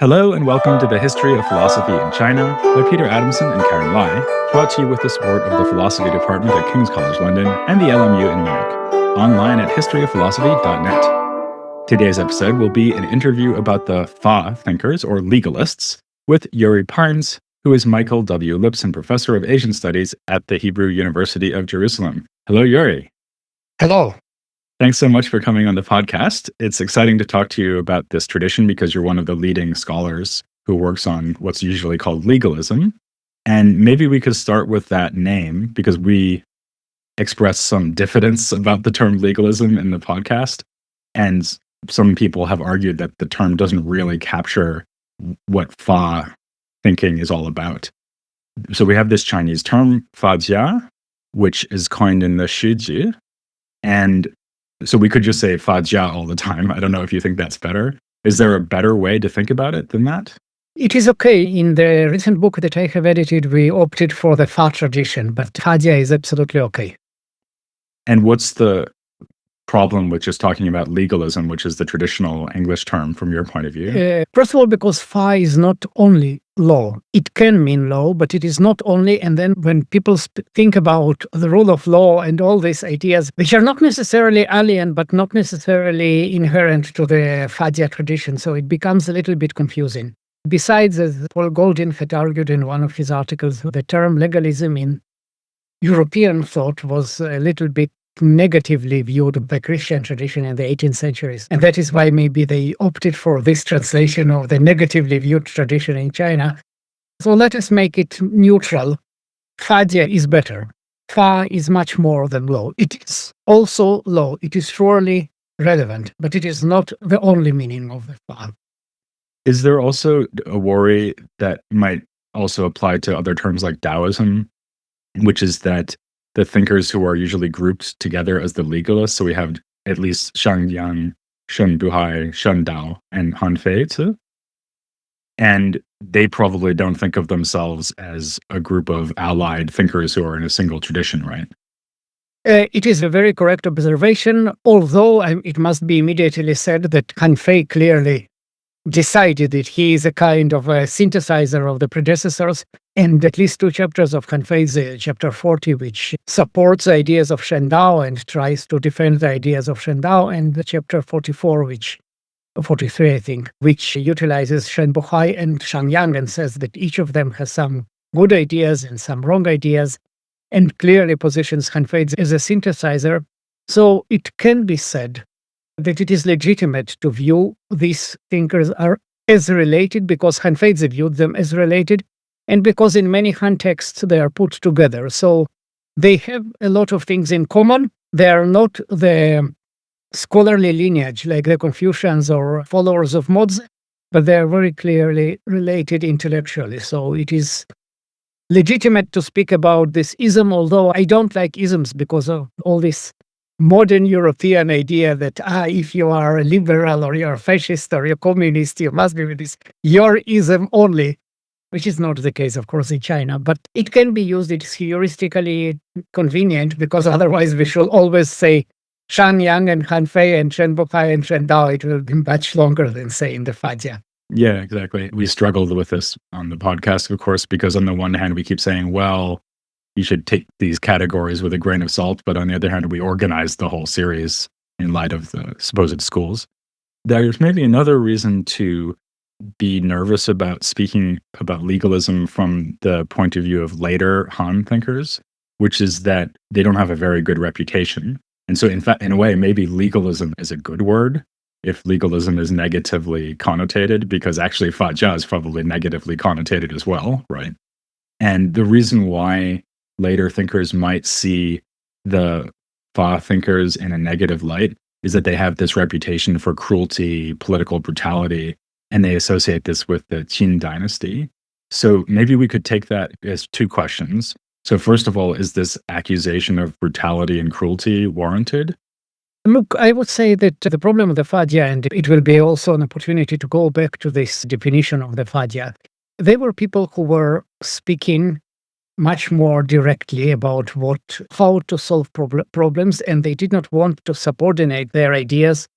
Hello and welcome to the History of Philosophy in China by Peter Adamson and Karen Lai, brought to you with the support of the Philosophy Department at King's College London and the LMU in Munich, online at historyofphilosophy.net. Today's episode will be an interview about the Fa thinkers, or legalists, with Yuri Parnes, who is Michael W. Lipson Professor of Asian Studies at the Hebrew University of Jerusalem. Hello, Yuri. Hello. Thanks so much for coming on the podcast. It's exciting to talk to you about this tradition because you're one of the leading scholars who works on what's usually called legalism. And maybe we could start with that name because we express some diffidence about the term legalism in the podcast. And some people have argued that the term doesn't really capture what Fa thinking is all about. So we have this Chinese term, Fajia, which is coined in the Shiji. And so we could just say Fajia all the time. I don't know if you think that's better. Is there a better way to think about it than that? It is okay. In the recent book that I have edited, we opted for the Fa tradition, but Fajia is absolutely okay. And what's the problem with just talking about legalism, which is the traditional English term from your point of view? First of all, because Fa is not only law. It can mean law, but it is not only. And then when people think about the rule of law and all these ideas, which are not necessarily alien, but not necessarily inherent to the Fajia tradition, so it becomes a little bit confusing. Besides, as Paul Goldin had argued in one of his articles, the term legalism in European thought was a little bit negatively viewed by Christian tradition in the 18th centuries. And that is why maybe they opted for this translation of the negatively viewed tradition in China. So let us make it neutral. Fajia is better. Fa is much more than law. It is also law. It is surely relevant, but it is not the only meaning of the Fa. Is there also a worry that might also apply to other terms like Taoism, which is that the thinkers who are usually grouped together as the legalists, so we have at least Shang, Shen Buhai, Shen Dao, and Han Feizi, and they probably don't think of themselves as a group of allied thinkers who are in a single tradition, right? It is a very correct observation, although it must be immediately said that Han Fei clearly decided that he is a kind of a synthesizer of the predecessors, and at least two chapters of Han Feizi, chapter 40, which supports ideas of Shen Dao and tries to defend the ideas of Shen Dao, and the chapter 44, 43, I think, which utilizes Shen Buhai and Shang and says that each of them has some good ideas and some wrong ideas, and clearly positions Han Feizi as a synthesizer. So it can be said that it is legitimate to view these thinkers as related because Han Feizi viewed them as related, and because in many Han texts they are put together. So they have a lot of things in common. They are not the scholarly lineage like the Confucians or followers of Mozi, but they are very clearly related intellectually. So it is legitimate to speak about this ism, although I don't like isms because of all this modern European idea that if you are a liberal or you're a fascist or you're communist, you must be with this your ism only, which is not the case, of course, in China. But it can be used. It's heuristically convenient because otherwise we should always say Shang Yang and Han Fei and Shen Bukai and Shen Dao. It will be much longer than saying the Fajia. Yeah, exactly. We struggled with this on the podcast, of course, because on the one hand, we keep saying, well, you should take these categories with a grain of salt. But on the other hand, we organized the whole series in light of the supposed schools. There's maybe another reason to be nervous about speaking about legalism from the point of view of later Han thinkers, which is that they don't have a very good reputation. And so, in fact, in a way, maybe legalism is a good word if legalism is negatively connotated, because actually Fajia is probably negatively connotated as well, right? And the reason why later thinkers might see the Fa thinkers in a negative light is that they have this reputation for cruelty, political brutality, and they associate this with the Qin dynasty. So maybe we could take that as two questions. So first of all, is this accusation of brutality and cruelty warranted? Look, I would say that the problem of the Fajia, and it will be also an opportunity to go back to this definition of the Fajia, they were people who were speaking much more directly about how to solve problems, and they did not want to subordinate their ideas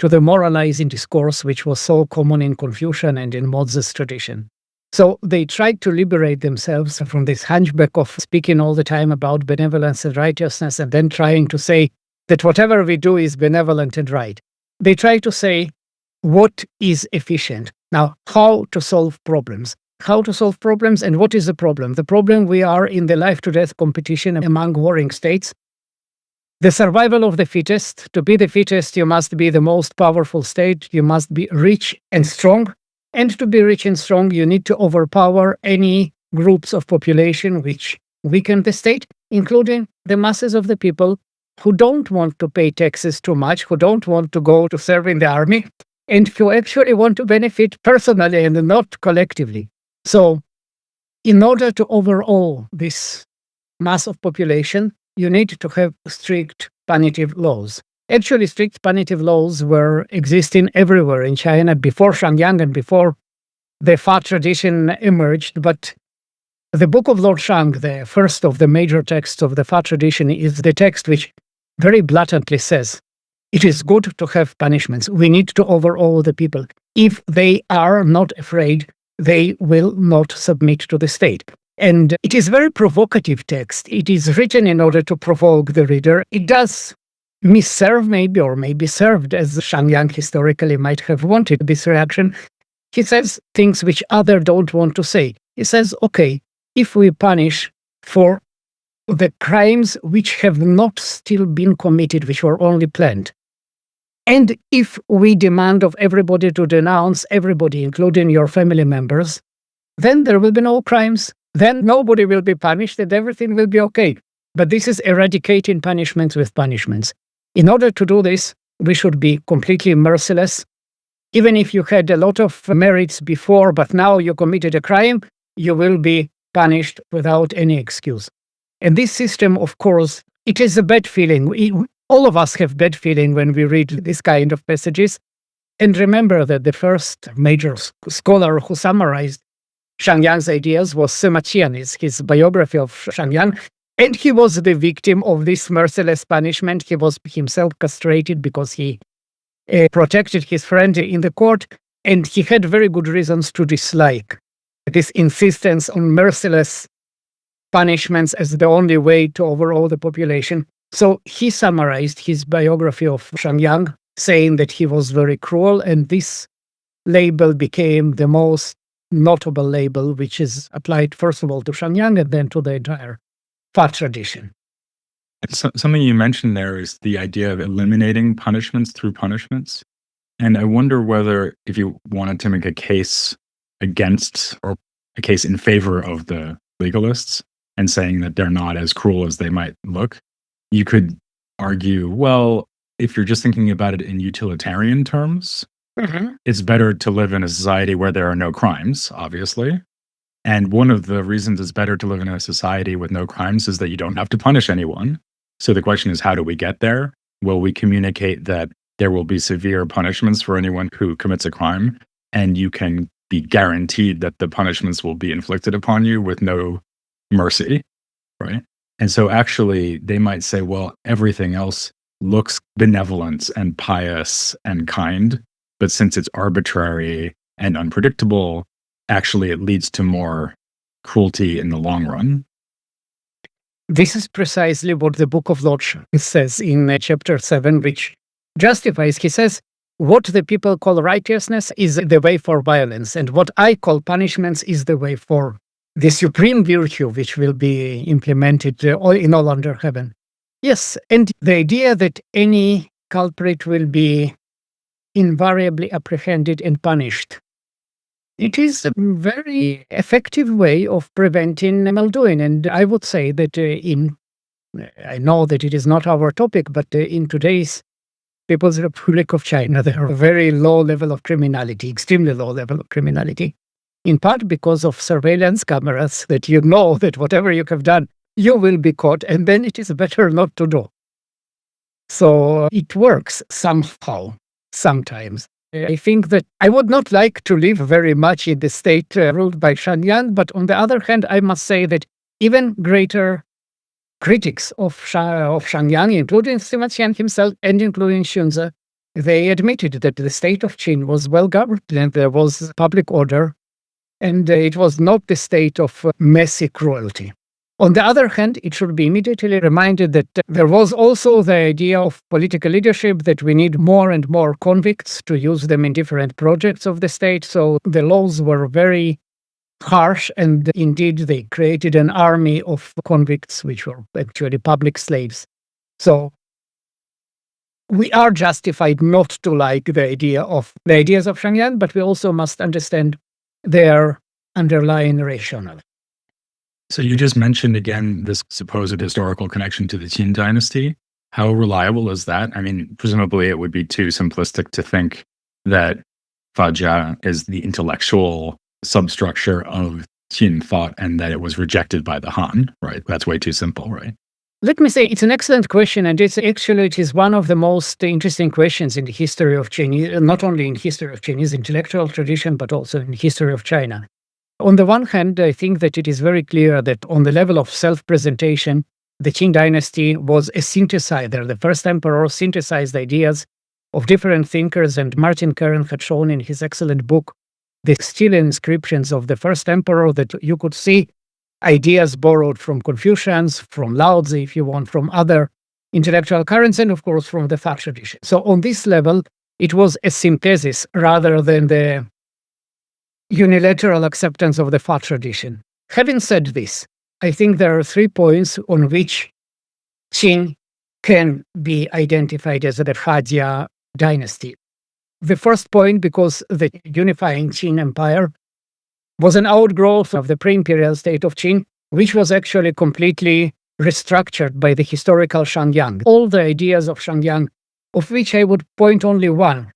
to the moralizing discourse which was so common in Confucian and in Mozi's tradition. So they tried to liberate themselves from this hunchback of speaking all the time about benevolence and righteousness and then trying to say that whatever we do is benevolent and right. They try to say what is efficient. Now, how to solve problems. How to solve problems and what is the problem? The problem we are in the life-to-death competition among warring states. The survival of the fittest. To be the fittest, you must be the most powerful state. You must be rich and strong. And to be rich and strong, you need to overpower any groups of population which weaken the state, including the masses of the people who don't want to pay taxes too much, who don't want to go to serve in the army, and who actually want to benefit personally and not collectively. So, in order to overawe this mass of population, you need to have strict punitive laws. Actually, strict punitive laws were existing everywhere in China before Shang and before the Fa tradition emerged. But the Book of Lord Shang, the first of the major texts of the Fa tradition, is the text which very blatantly says, it is good to have punishments. We need to overawe the people. If they are not afraid, they will not submit to the state. And it is a very provocative text. It is written in order to provoke the reader. It does misserve maybe, or maybe served, as Shang historically might have wanted this reaction. He says things which others don't want to say. He says, okay, if we punish for the crimes which have not still been committed, which were only planned, and if we demand of everybody to denounce everybody, including your family members, then there will be no crimes, then nobody will be punished, and everything will be okay. But this is eradicating punishments with punishments. In order to do this, we should be completely merciless. Even if you had a lot of merits before, but now you committed a crime, you will be punished without any excuse. And this system, of course, it is a bad feeling. All of us have bad feeling when we read this kind of passages. And remember that the first major scholar who summarized Shang Yang's ideas was Sima Qian, his biography of Shang Yang. And he was the victim of this merciless punishment. He was himself castrated because he protected his friend in the court. And he had very good reasons to dislike this insistence on merciless punishments as the only way to overawe the population. So he summarized his biography of Shang Yang, saying that he was very cruel, and this label became the most notable label, which is applied first of all to Shang Yang and then to the entire Fa tradition. Something you mentioned there is the idea of eliminating punishments through punishments. And I wonder whether, if you wanted to make a case against or a case in favor of the legalists and saying that they're not as cruel as they might look, you could argue, well, if you're just thinking about it in utilitarian terms, it's better to live in a society where there are no crimes, obviously. And one of the reasons it's better to live in a society with no crimes is that you don't have to punish anyone. So the question is, how do we get there? Will we communicate that there will be severe punishments for anyone who commits a crime, and you can be guaranteed that the punishments will be inflicted upon you with no mercy, right? And so actually they might say, well, everything else looks benevolent and pious and kind, but since it's arbitrary and unpredictable, actually it leads to more cruelty in the long run. This is precisely what the Book of Lord Shang says in chapter 7, which justifies, he says, what the people call righteousness is the way for violence, and what I call punishments is the way for the supreme virtue, which will be implemented in all under heaven. Yes, and the idea that any culprit will be invariably apprehended and punished, it is a very effective way of preventing maldoing. And I would say that I know that it is not our topic, but in today's People's Republic of China, there are a very low level of criminality, extremely low level of criminality, in part because of surveillance cameras that you know that whatever you have done, you will be caught, and then it is better not to do. So it works somehow, sometimes. I think that I would not like to live very much in the state ruled by Shang Yang, but on the other hand, I must say that even greater critics of Shang Yang, including Sima Qian himself and including Xunzi, they admitted that the state of Qin was well governed and there was public order, and it was not the state of messy cruelty. On the other hand, it should be immediately reminded that there was also the idea of political leadership, that we need more and more convicts to use them in different projects of the state. So the laws were very harsh, and indeed they created an army of convicts, which were actually public slaves. So we are justified not to like the ideas of Shang, but we also must understand their underlying rationale. So you just mentioned again this supposed historical connection to the Qin dynasty. How reliable is that? I mean, presumably it would be too simplistic to think that Fajia is the intellectual substructure of Qin thought and that it was rejected by the Han, right? That's way too simple, right? Let me say it's an excellent question, and it is one of the most interesting questions in the history of Chinese, not only in history of Chinese intellectual tradition, but also in history of China. On the one hand, I think that it is very clear that on the level of self-presentation, the Qin dynasty was a synthesizer. The first emperor synthesized ideas of different thinkers, and Martin Kern had shown in his excellent book, The Stele Inscriptions of the First Emperor, that you could see ideas borrowed from Confucians, from Lao Tzu, if you want, from other intellectual currents, and of course from the Fa tradition. So on this level, it was a synthesis rather than the unilateral acceptance of the Fa tradition. Having said this, I think there are 3 points on which Qin can be identified as the Fajia dynasty. The first point, because the unifying Qin Empire was an outgrowth of the pre-imperial state of Qin, which was actually completely restructured by the historical Shang. All the ideas of Shang, of which I would point only one,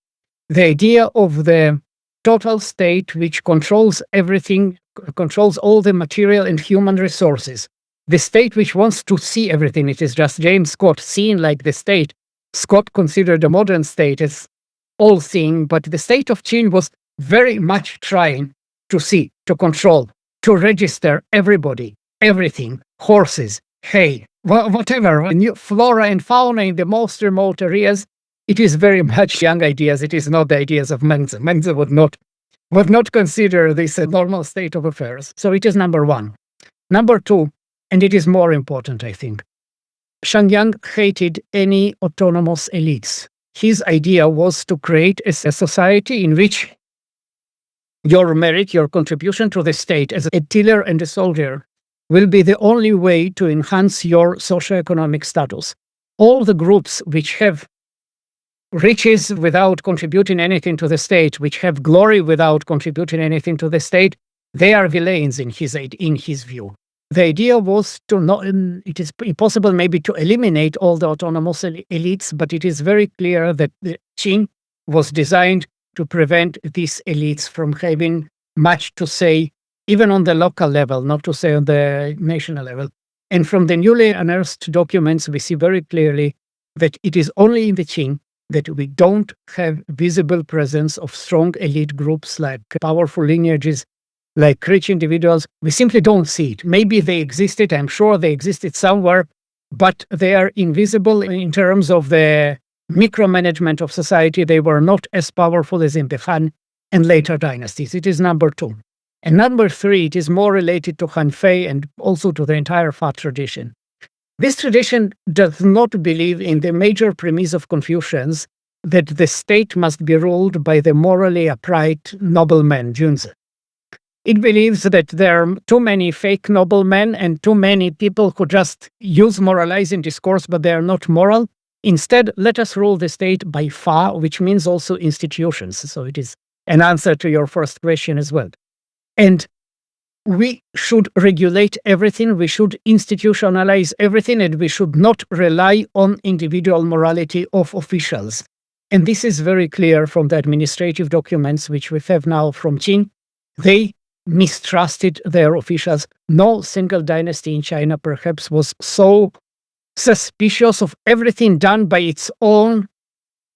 the idea of the total state which controls everything, controls all the material and human resources. The state which wants to see everything. It is just James Scott seeing like the state. Scott considered the modern state as all-seeing, but the state of Qin was very much trying to see, to control, to register everybody, everything, horses, hay, whatever, flora and fauna in the most remote areas. It is very much young ideas. It is not the ideas of Mengzi. Mengzi would not consider this a normal state of affairs. So it is number one. Number two, and it is more important, I think, Shang hated any autonomous elites. His idea was to create a society in which your merit, your contribution to the state as a tiller and a soldier will be the only way to enhance your socioeconomic status. All the groups which have riches without contributing anything to the state, which have glory without contributing anything to the state, they are villains in his view. The idea was to not, it is impossible maybe to eliminate all the autonomous elites, but it is very clear that the Qin was designed to prevent these elites from having much to say, even on the local level, not to say on the national level. And from the newly unearthed documents, we see very clearly that it is only in the Qin that we don't have visible presence of strong elite groups like powerful lineages, like rich individuals. We simply don't see it. Maybe they existed, I'm sure they existed somewhere, but they are invisible in terms of the micromanagement of society. They were not as powerful as in the Han and later dynasties. It is number two. And number three, it is more related to Han Fei and also to the entire Fa tradition. This tradition does not believe in the major premise of Confucians that the state must be ruled by the morally upright noblemen, Junzi. It believes that there are too many fake noblemen and too many people who just use moralizing discourse, but they are not moral. Instead, let us rule the state by Fa, which means also institutions. So it is an answer to your first question as well. And we should regulate everything, we should institutionalize everything, and we should not rely on individual morality of officials. And this is very clear from the administrative documents which we have now from Qin. They mistrusted their officials. No single dynasty in China perhaps was so suspicious of everything done by its own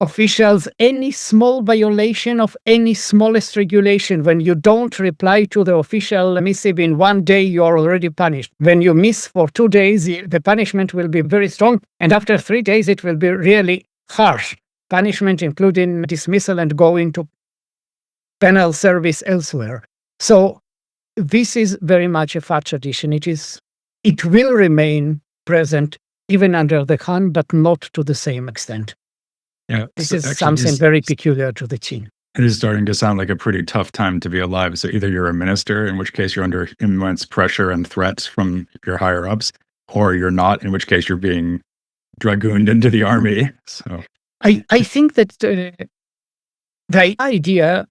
officials. Any small violation of any smallest regulation, when you don't reply to the official missive in 1 day, you're already punished. When you miss for 2 days, the punishment will be very strong, and after 3 days, it will be really harsh. punishment, including dismissal and going to penal service elsewhere. So this is very much a Fa tradition. It will remain present even under the Han, but not to the same extent. Yeah, This so is actually, something very peculiar to the Qin. it is starting to sound like a pretty tough time to be alive. So either you're a minister, in which case you're under immense pressure and threats from your higher ups, or you're not, in which case you're being dragooned into the army. So I think that the idea,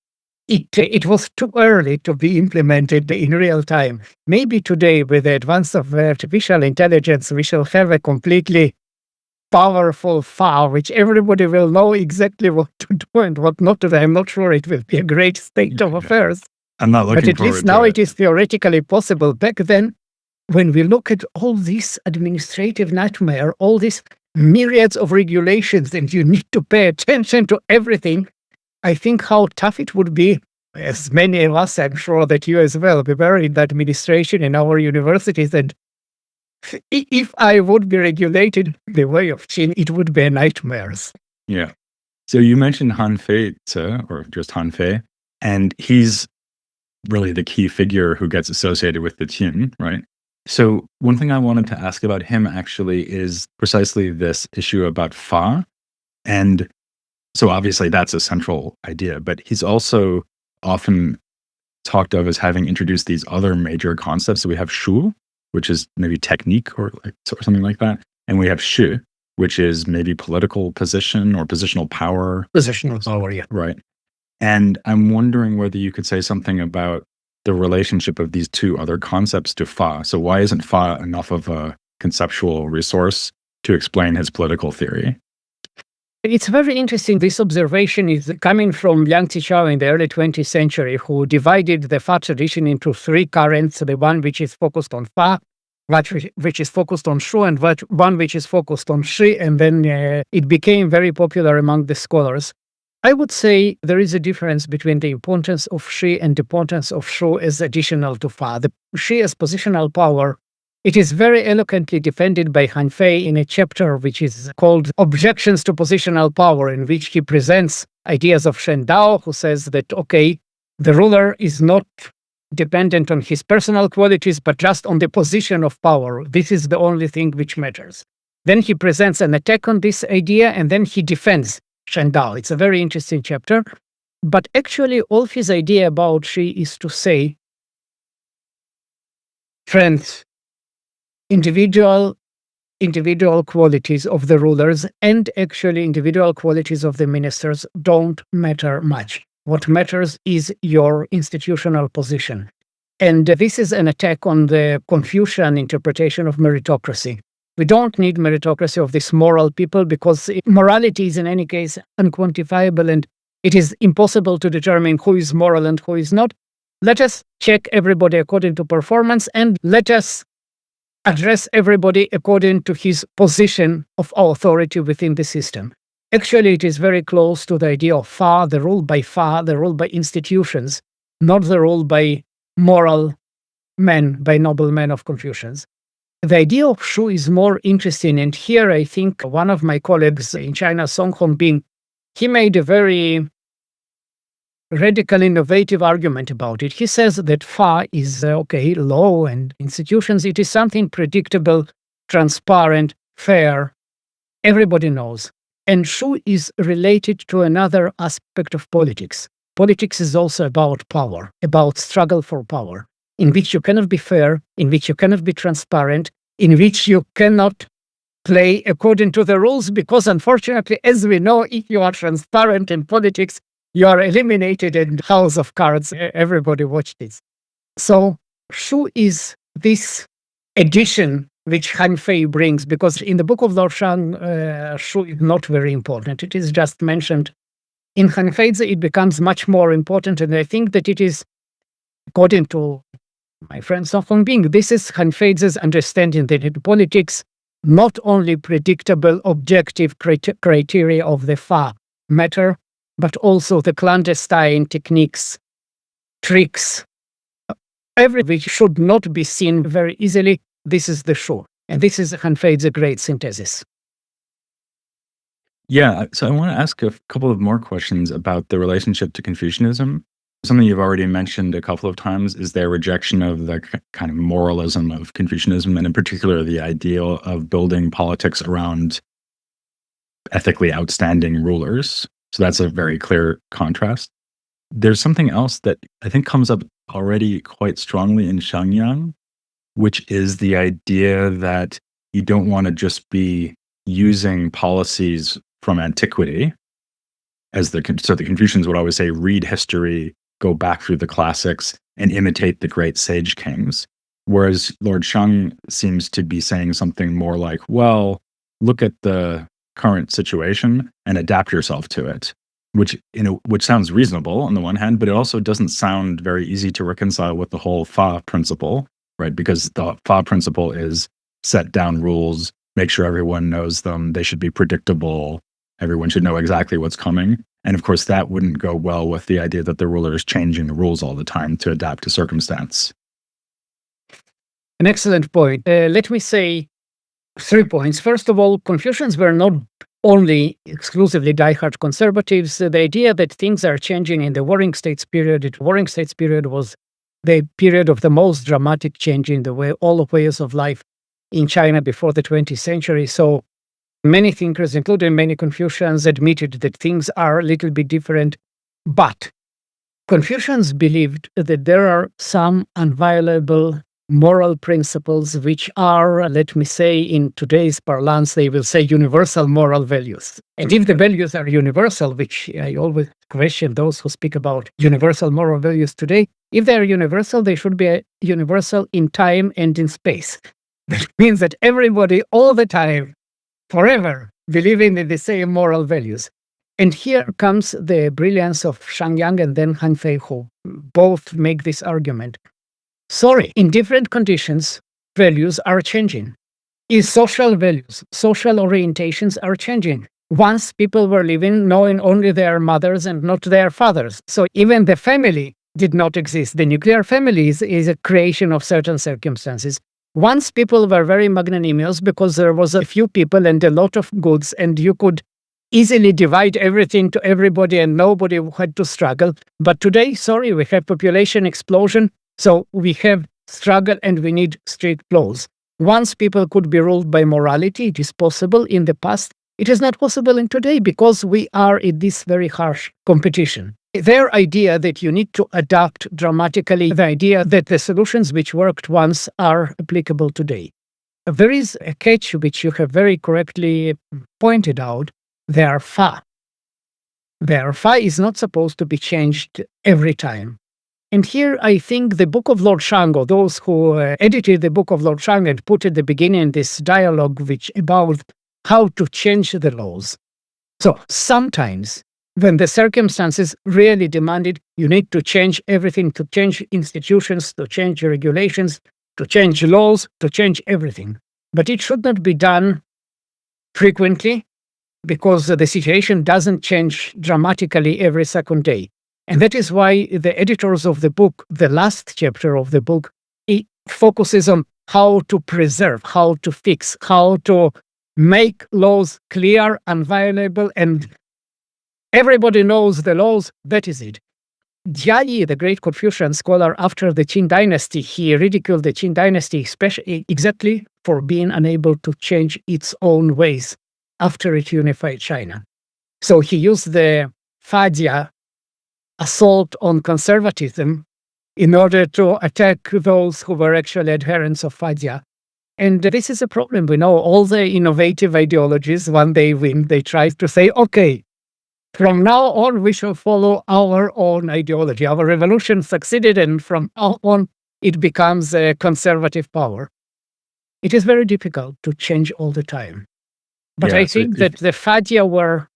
it was too early to be implemented in real time. Maybe today, with the advance of artificial intelligence, we shall have a completely powerful Fa, which everybody will know exactly what to do and what not to do. I'm not sure it will be a great state of affairs. I'm not looking But at forward least to now it. it is theoretically possible. Back then, when we look at all this administrative nightmare, all these myriads of regulations, and you need to pay attention to everything, I think how tough it would be, as many of us, I'm sure that you as well, we were in the administration in our universities, and if I would be regulated the way of Qin, it would be nightmares. Yeah. So you mentioned Han Fei, or just Han Fei, and he's really the key figure who gets associated with the Qin, right? So one thing I wanted to ask about him actually is precisely this issue about Fa. And so obviously that's a central idea, but he's also often talked of as having introduced these other major concepts. So we have Shu, which is maybe technique or something like that. And we have Shi, which is maybe political position or positional power. Positional power, yeah. Right. And I'm wondering whether you could say something about the relationship of these two other concepts to Fa. So why isn't Fa enough of a conceptual resource to explain his political theory? It's very interesting. This observation is coming from Liang Zichao in the early 20th century, who divided the Fa tradition into three currents, the one which is focused on Fa, which is focused on Shu, and one which is focused on Shi, and then it became very popular among the scholars. I would say there is a difference between the importance of Shi and the importance of Shu as additional to Fa. The Shi as positional power, it is very eloquently defended by Han Fei in a chapter which is called Objections to Positional Power, in which he presents ideas of Shen Dao, who says that, okay, the ruler is not dependent on his personal qualities, but just on the position of power. This is the only thing which matters. Then he presents an attack on this idea, and then he defends Shen Dao. It's a very interesting chapter. But actually, all his idea about Shi is to say, friends, individual qualities of the rulers and actually individual qualities of the ministers don't matter much. What matters is your institutional position. And this is an attack on the Confucian interpretation of meritocracy. We don't need meritocracy of these moral people because morality is in any case unquantifiable and it is impossible to determine who is moral and who is not. Let us check everybody according to performance and let us address everybody according to his position of authority within the system. Actually, it is very close to the idea of Fa, the rule by institutions, not the rule by moral men, by noble men of Confucians. The idea of Shu is more interesting, and here I think one of my colleagues in China, Song Hongbing, he made a very radical, innovative argument about it. He says that Fa is, law and institutions, it is something predictable, transparent, fair, everybody knows. And Shu is related to another aspect of politics. Politics is also about power, about struggle for power, in which you cannot be fair, in which you cannot be transparent, in which you cannot play according to the rules, because unfortunately, as we know, if you are transparent in politics, you are eliminated in House of Cards. Everybody watched this. So Shu is this addition which Han Fei brings, because in the book of Lao Shang, Shu is not very important. It is just mentioned. In Han Feizi, it becomes much more important, and I think that it is, according to my friend Song Hongbing, this is Han Feizi's understanding that in politics, not only predictable, objective criteria of the Fa matter, but also the clandestine techniques, tricks, everything which should not be seen very easily. This is the Shu. And this is Han Fei's great synthesis. Yeah, so I want to ask a couple of more questions about the relationship to Confucianism. Something you've already mentioned a couple of times is their rejection of the kind of moralism of Confucianism, and in particular, the ideal of building politics around ethically outstanding rulers. So that's a very clear contrast. There's something else that I think comes up already quite strongly in Shang, which is the idea that you don't want to just be using policies from antiquity, as the Confucians would always say, read history, go back through the classics, and imitate the great sage kings. Whereas Lord Shang seems to be saying something more like, well, look at the current situation and adapt yourself to it, which sounds reasonable on the one hand, but it also doesn't sound very easy to reconcile with the whole Fa principle, right? Because the Fa principle is set down rules, make sure everyone knows them, they should be predictable, everyone should know exactly what's coming. And of course, that wouldn't go well with the idea that the ruler is changing the rules all the time to adapt to circumstance. An excellent point. Let me say 3 points. First of all, Confucians were not only exclusively diehard conservatives. The idea that things are changing in the Warring States period, the Warring States period was the period of the most dramatic change in the way, all of ways of life in China before the 20th century. So many thinkers, including many Confucians, admitted that things are a little bit different. But Confucians believed that there are some inviolable moral principles which are, let me say, in today's parlance, they will say universal moral values. And if the values are universal, which I always question those who speak about universal moral values today, if they are universal, they should be universal in time and in space. That means that everybody all the time, forever, believing in the same moral values. And here comes the brilliance of Shang and then Han Fei, who both make this argument. Sorry, in different conditions, values are changing. In social values, social orientations are changing. Once people were living knowing only their mothers and not their fathers. So even the family did not exist. The nuclear family is a creation of certain circumstances. Once people were very magnanimous because there was a few people and a lot of goods, and you could easily divide everything to everybody and nobody had to struggle. But today, sorry, we have population explosion. So we have struggle and we need street laws. Once people could be ruled by morality, it is possible in the past. It is not possible in today because we are in this very harsh competition. Their idea that you need to adapt dramatically, the idea that the solutions which worked once are applicable today. There is a catch which you have very correctly pointed out. Their Fa. Their Fa is not supposed to be changed every time. And here I think the Book of Lord Shang, or those who edited the Book of Lord Shang and put at the beginning this dialogue which about how to change the laws. So sometimes when the circumstances really demanded, you need to change everything, to change institutions, to change regulations, to change laws, to change everything. But it should not be done frequently because the situation doesn't change dramatically every second day. And that is why the editors of the book, the last chapter of the book, it focuses on how to preserve, how to fix, how to make laws clear, inviolable, and everybody knows the laws. That is it. Jia, the great Confucian scholar after the Qing dynasty, he ridiculed the Qing dynasty especially exactly for being unable to change its own ways after it unified China. So he used the Feizi assault on conservatism in order to attack those who were actually adherents of Feizi. And this is a problem. We know all the innovative ideologies, when they win, they try to say, okay, from now on, we shall follow our own ideology. Our revolution succeeded, and from now on, it becomes a conservative power. It is very difficult to change all the time. But I think that the Feizi were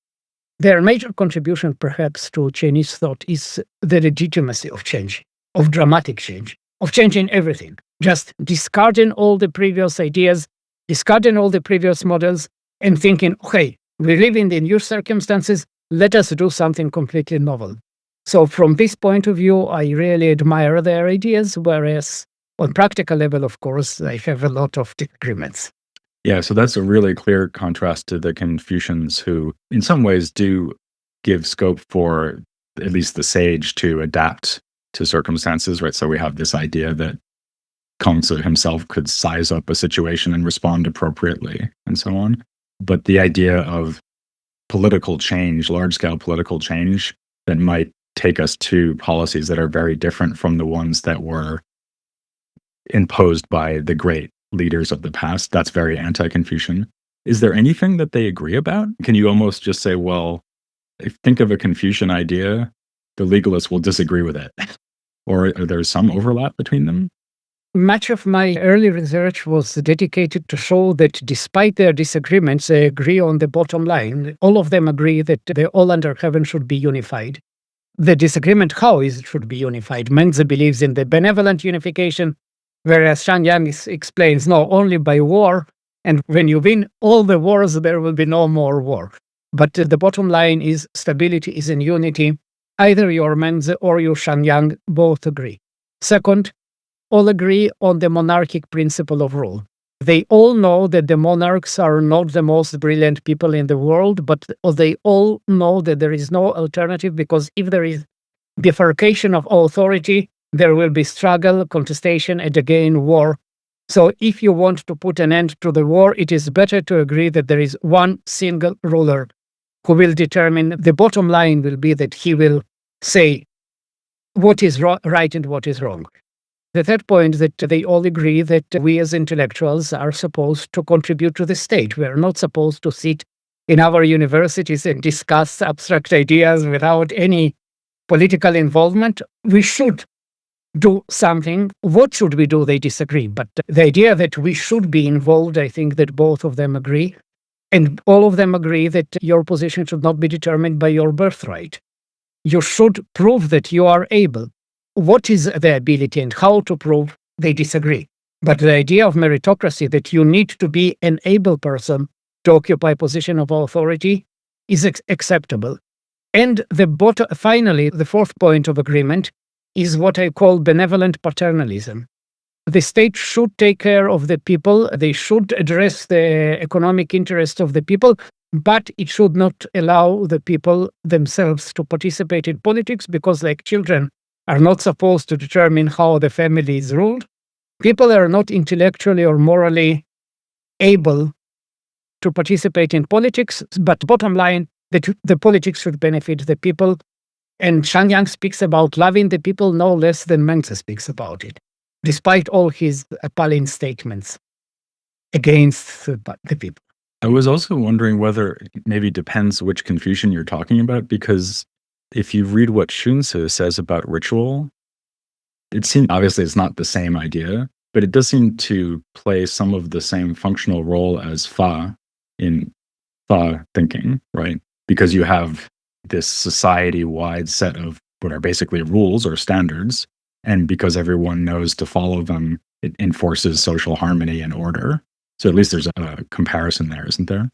their major contribution, perhaps, to Chinese thought is the legitimacy of change, of dramatic change, of changing everything, just discarding all the previous ideas, discarding all the previous models, and thinking, okay, we live in the new circumstances, let us do something completely novel. So from this point of view, I really admire their ideas, whereas on practical level, of course, I have a lot of disagreements. Yeah, so that's a really clear contrast to the Confucians who, in some ways, do give scope for at least the sage to adapt to circumstances, right? So we have this idea that Kongzi himself could size up a situation and respond appropriately and so on. But the idea of political change, large scale political change that might take us to policies that are very different from the ones that were imposed by the great leaders of the past, that's very anti Confucian. Is there anything that they agree about? Can you almost just say, well, if think of a Confucian idea, the legalists will disagree with it? Or are there some overlap between them? Much of my early research was dedicated to show that despite their disagreements, they agree on the bottom line. All of them agree that the all under heaven should be unified. The disagreement how it should be unified. Menzi believes in the benevolent unification, whereas Shang explains no, only by war. And when you win all the wars, there will be no more war. But the bottom line is stability is in unity. Either your Menzi or your Shang both agree. Second, all agree on the monarchic principle of rule. They all know that the monarchs are not the most brilliant people in the world, but they all know that there is no alternative, because if there is bifurcation of authority, there will be struggle, contestation, and again war. So if you want to put an end to the war, it is better to agree that there is one single ruler who will determine. The bottom line will be that he will say what is right and what is wrong. The third point, that they all agree that we as intellectuals are supposed to contribute to the state. We are not supposed to sit in our universities and discuss abstract ideas without any political involvement. We should do something. What should we do? They disagree. But the idea that we should be involved, I think that both of them agree. And all of them agree that your position should not be determined by your birthright. You should prove that you are able. What is the ability and how to prove? They disagree. But the idea of meritocracy, that you need to be an able person to occupy a position of authority, is acceptable. And finally, the fourth point of agreement is what I call benevolent paternalism. The state should take care of the people. They should address the economic interest of the people, but it should not allow the people themselves to participate in politics, because, like children, are not supposed to determine how the family is ruled. People are not intellectually or morally able to participate in politics, but bottom line, the politics should benefit the people. And Shang speaks about loving the people no less than Menzi speaks about it, despite all his appalling statements against the people. I was also wondering whether it maybe depends which Confucian you're talking about, because if you read what Shunzi says about ritual, it seems obviously it's not the same idea, but it does seem to play some of the same functional role as Fa in Fa thinking, right? Because you have this society-wide set of what are basically rules or standards, and because everyone knows to follow them, it enforces social harmony and order. So at least there's a comparison there, isn't there?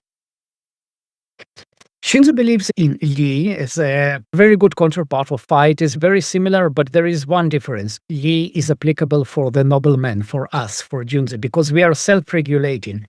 Shunzi believes in Li as a very good counterpart of Fa. It is very similar, but there is one difference. Li is applicable for the nobleman, for us, for Junzi, because we are self-regulating.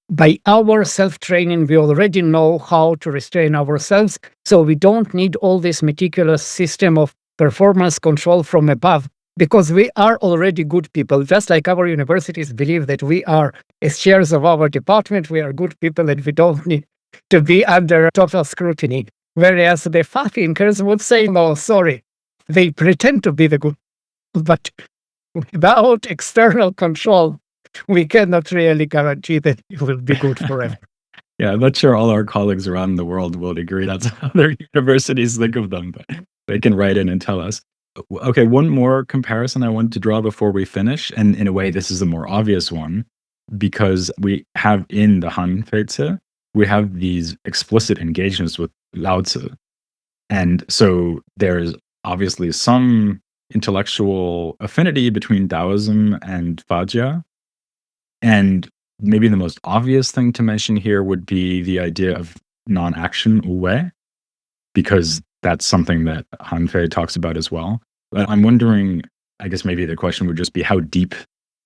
By our self-training, we already know how to restrain ourselves, so we don't need all this meticulous system of performance control from above, because we are already good people. Just like our universities believe that we are, as chairs of our department, we are good people and we don't need to be under total scrutiny. Whereas the Fa thinkers would say, no, sorry, they pretend to be the good, but without external control, we cannot really guarantee that it will be good forever. Yeah, I'm not sure all our colleagues around the world will agree. That's how their universities think of them, but they can write in and tell us. Okay, one more comparison I wanted to draw before we finish, and in a way, this is the more obvious one, because we have in the Han Feizi, we have these explicit engagements with Lao Tzu. And so there's obviously some intellectual affinity between Taoism and Fajia. And maybe the most obvious thing to mention here would be the idea of non-action Wu, because that's something that Han Fei talks about as well. But I'm wondering, I guess maybe the question would just be, how deep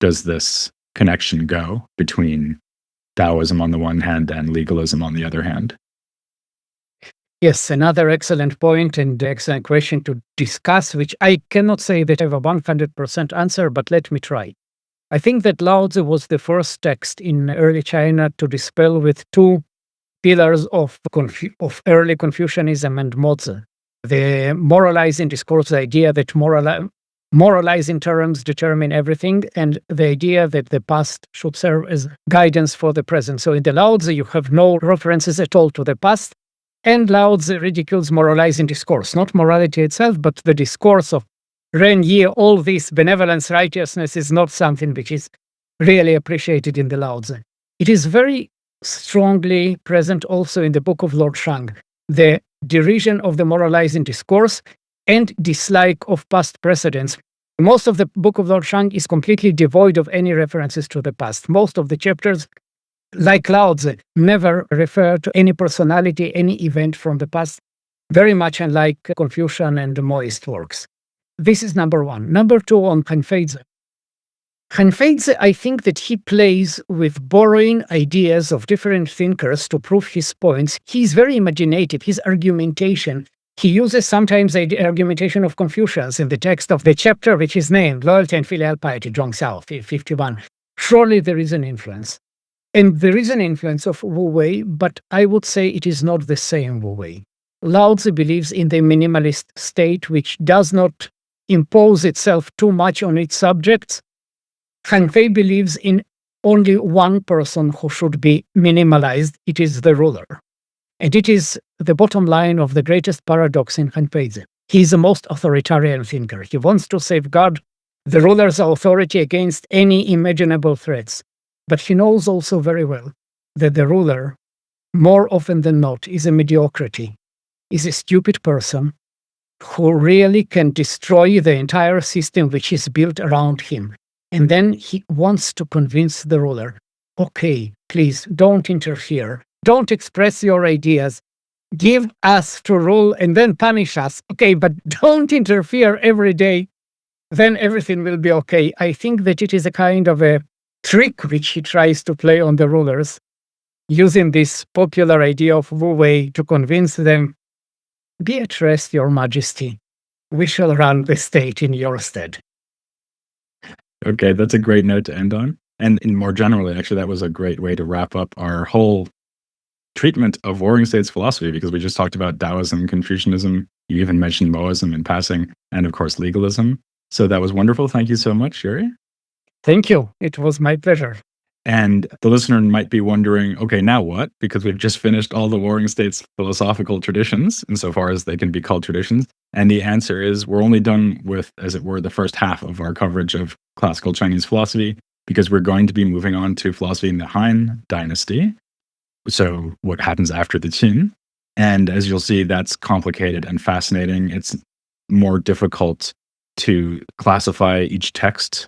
does this connection go between Taoism on the one hand and legalism on the other hand. Yes, another excellent point and excellent question to discuss, which I cannot say that I have a 100% answer, but let me try. I think that Lao Tzu was the first text in early China to dispel with two pillars of early Confucianism and Mozi. The moralizing discourse, the idea that moralizing terms determine everything, and the idea that the past should serve as guidance for the present. So in the Lao Tzu, you have no references at all to the past, and Lao Tzu ridicules moralizing discourse, not morality itself, but the discourse of Ren Yi, all this benevolence, righteousness is not something which is really appreciated in the Lao Tzu. It is very strongly present also in the book of Lord Shang, the derision of the moralizing discourse and dislike of past precedents. Most of the book of Lord Shang is completely devoid of any references to the past. Most of the chapters, like Lao Tzu, never refer to any personality, any event from the past, very much unlike Confucian and Maoist works. This is number one. Number two, on Han Feizi. Han Feizi, I think that he plays with borrowing ideas of different thinkers to prove his points. He's very imaginative. His argumentation, he uses sometimes the argumentation of Confucius in the text of the chapter which is named Loyalty and Filial Piety, Zhuangxiao, 51. Surely there is an influence. And there is an influence of Wu Wei, but I would say it is not the same Wu Wei. Lao Tzu believes in the minimalist state, which does not impose itself too much on its subjects. Han Fei believes in only one person who should be minimalized. It is the ruler. And it is the bottom line of the greatest paradox in Han Feizi. He is the most authoritarian thinker. He wants to safeguard the ruler's authority against any imaginable threats. But he knows also very well that the ruler, more often than not, is a mediocrity, is a stupid person who really can destroy the entire system which is built around him. And then he wants to convince the ruler, okay, please don't interfere. Don't express your ideas. Give us to rule and then punish us. Okay, but don't interfere every day. Then everything will be okay. I think that it is a kind of a trick which he tries to play on the rulers, using this popular idea of Wu Wei to convince them, be at rest, your majesty. We shall run the state in your stead. Okay, that's a great note to end on. And more generally, actually, that was a great way to wrap up our whole treatment of Warring States philosophy, because we just talked about Taoism, Confucianism, you even mentioned Moism in passing, and of course, legalism. So that was wonderful. Thank you so much, Yuri. Thank you. It was my pleasure. And the listener might be wondering, okay, now what? Because we've just finished all the Warring States philosophical traditions, insofar as they can be called traditions. And the answer is we're only done with, as it were, the first half of our coverage of classical Chinese philosophy, because we're going to be moving on to philosophy in the Han dynasty. So what happens after the Qin. And as you'll see, that's complicated and fascinating. It's more difficult to classify each text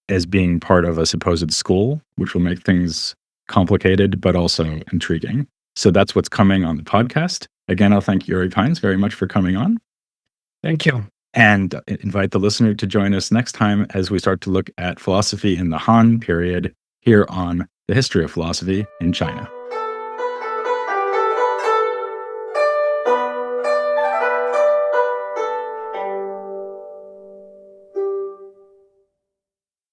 as being part of a supposed school, which will make things complicated, but also intriguing. So that's what's coming on the podcast. Again, I'll thank Yuri Pines very much for coming on. Thank you. And invite the listener to join us next time as we start to look at philosophy in the Han period here on The History of Philosophy in China.